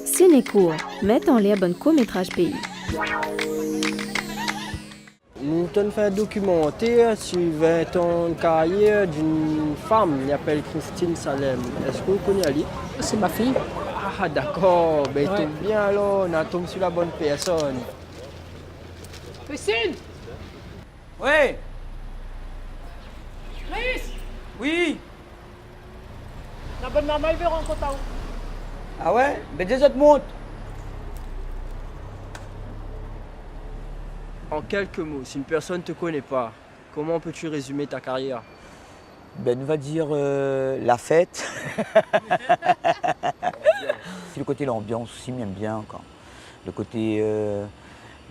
Cinécourt met en l'air un court-métrage pays. Nous avons fait un documentaire sur 20 ans de carrière d'une femme qui s'appelle Christine Salem. Est-ce que vous connaissez? C'est ma fille. Ah d'accord, ben Ouais. tombe bien alors, on a tombé sur la bonne personne. Christine! Ouais, Chris! oui. La bonne maman, elle veut rencontrer. Ah ouais? Ben des autres montent. En quelques mots, si une personne ne te connaît pas, comment peux-tu résumer ta carrière? Ben on va dire la fête. Le côté l'ambiance aussi m'aime bien quoi. Le côté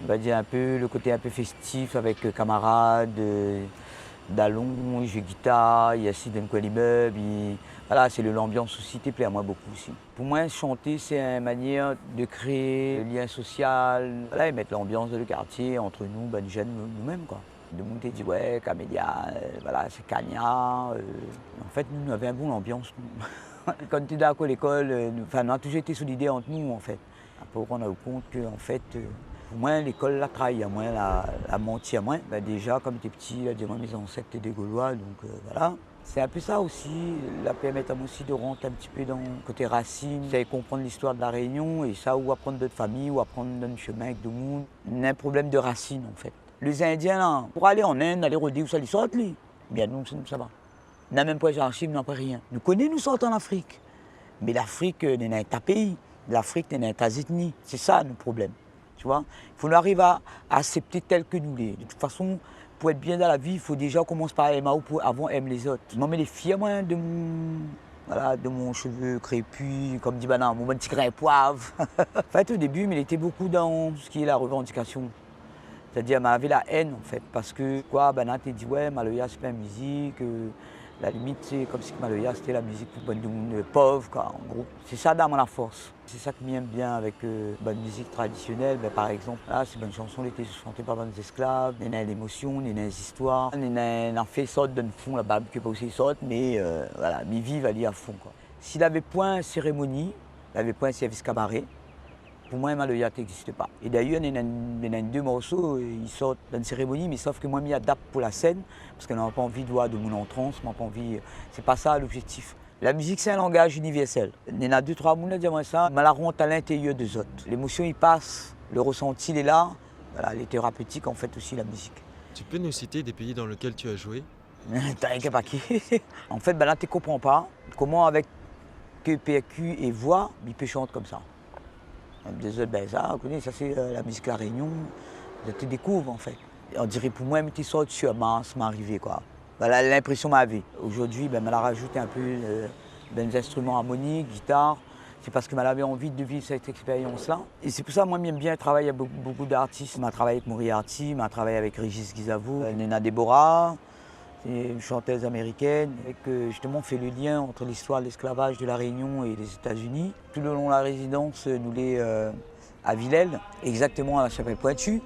on va dire un peu le côté un peu festif avec camarades, d'allons, je guitare, il y a aussi d'un coin l'immeuble. Voilà, c'est l'ambiance aussi qui plaît à moi beaucoup aussi. Pour moi, chanter, c'est une manière de créer le lien social, voilà, et mettre l'ambiance de le quartier entre nous, ben, les jeunes, nous-mêmes quoi. De monde qui dit ouais, Camélia, voilà, c'est Cagna. En fait, nous avions une bonne ambiance. Nous. Quand tu es d'accord à l'école, on a toujours été solidaires entre nous en fait. Après, on a eu compte que en fait, pour moi, l'école la trahit à moi, la menti à moi. Ben, déjà, comme tu es petit, là, moi, mes ancêtres étaient des Gaulois, donc voilà. C'est un peu ça aussi, la permettre à moi aussi de rentrer un petit peu dans le côté racine, c'est comprendre l'histoire de la Réunion et ça, ou apprendre d'autres familles, ou apprendre d'un chemin avec tout le monde. On a un problème de racine en fait. Les Indiens, là, pour aller en Inde, aller rôder où ça les sortent, lui. Bien, nous, ça va. On n'a même pas les archives, on n'a pas rien. Nous connaissons, nous sortons en Afrique. Mais l'Afrique n'est pas un pays. L'Afrique n'est pas une ethnie. C'est ça le problème. Tu vois? Il faut arriver à accepter tel que nous l'est. De toute façon, pour être bien dans la vie, il faut déjà commencer par aimer pour avant aimer les autres. Je m'en mets les fiers moi, de mon cheveu crépus, comme dit Bana, mon petit grain de poivre. En fait, au début, mais il était beaucoup dans ce qui est la revendication. C'est-à-dire, elle avait la haine en fait, parce que quoi, Bana t'a dit ouais, Maloya c'est pas la musique, la limite c'est comme si Maloya c'était la musique pour les pauvres, quoi, en gros. C'est ça dans la force. C'est ça que j'aime bien avec la musique traditionnelle. Ben, par exemple, là, c'est une chanson qui était chantée par des esclaves, il y a l'émotion, il y a des histoires, il y a fait sorte d'un fond là-bas, qui pas aussi sorte, mais voilà, mais vive aller à fond. S'il avait point cérémonie, il avait point service cabaret. Pour moi, Maloya n'existe pas. Et d'ailleurs, il y a deux morceaux, ils sortent d'une cérémonie, mais sauf que moi, je m'adapte pour la scène, parce qu'on n'a pas envie de voir de mon entrance, on n'a pas envie. C'est pas ça l'objectif. La musique, c'est un langage universel. Il y en a deux, trois personnes qui disent ça, mais la rentre à l'intérieur des autres. L'émotion, il passe, le ressenti, il est là. Voilà, les thérapeutiques, en fait, aussi la musique. Tu peux nous citer des pays dans lesquels tu as joué? T'as pas qui. En fait, là, tu ne comprends pas comment, avec que PQ et voix, il peut chanter comme ça. Des autres, ben ça, c'est la musique La Réunion, je te découvre en fait. On dirait pour moi, tu sors sur Mars, m'est arrivé quoi. Voilà l'impression ma vie. Aujourd'hui, ben, elle a rajouté un peu des instruments harmoniques, guitare. C'est parce que j'avais envie de vivre cette expérience-là. Et c'est pour ça que moi, j'aime bien travailler avec beaucoup d'artistes. Je travaillé avec Moriarty, je travaillé avec Régis Guizavo, Nena Deborah. C'est une chanteuse américaine et justement on fait le lien entre l'histoire de l'esclavage de la Réunion et des États-Unis. Tout le long de la résidence, nous l'est à Villèle, exactement à la Chapelle Pointue,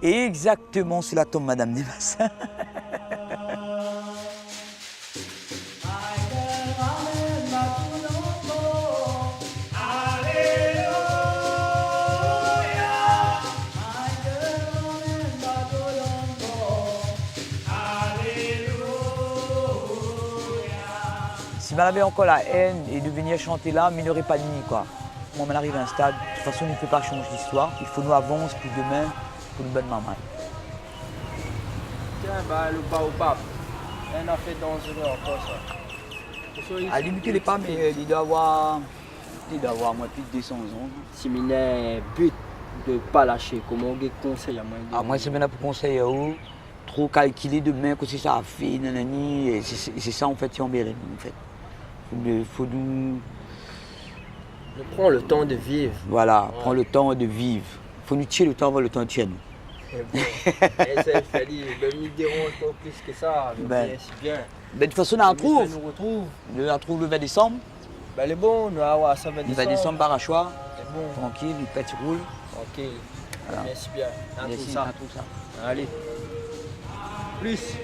et exactement sur la tombe Madame Desbassins. Si on avait encore la haine et de venir chanter là, mais il n'aurait pas de nuit quoi. Moi, on arrive à un stade, de toute façon, on ne peut pas changer l'histoire. Il faut nous avancer pour demain, pour une bonne maman. Tiens, bah, le baobab, on a fait dangereux encore ça. À limiter les pas, mais il doit avoir moins plus de 200 ans. Si on a un but de ne pas lâcher, comment on conseille à moi? Ah, moi, c'est maintenant pour conseiller à vous. Trop calculer demain, que c'est ça a fait, nanani. Et c'est ça en fait qui embête en fait. Il faut nous. Je prends le temps de vivre. Voilà, ouais. Prends le temps de vivre. Il faut nous tirer le temps avant le temps de tienne. Bon. Et ça, il fallait me dérange pas plus que ça. Ben, c'est bien. Ben, de toute façon, on en trouve. On nous retrouve. On en trouve le 20 décembre. Ben, il est bon, nous avons ça 20 Le décembre. 20 décembre, Barachois. C'est bon. Tranquille, une petite roule. Tranquille. Voilà. Merci bien. Merci, ça. tout ça. Allez. Plus.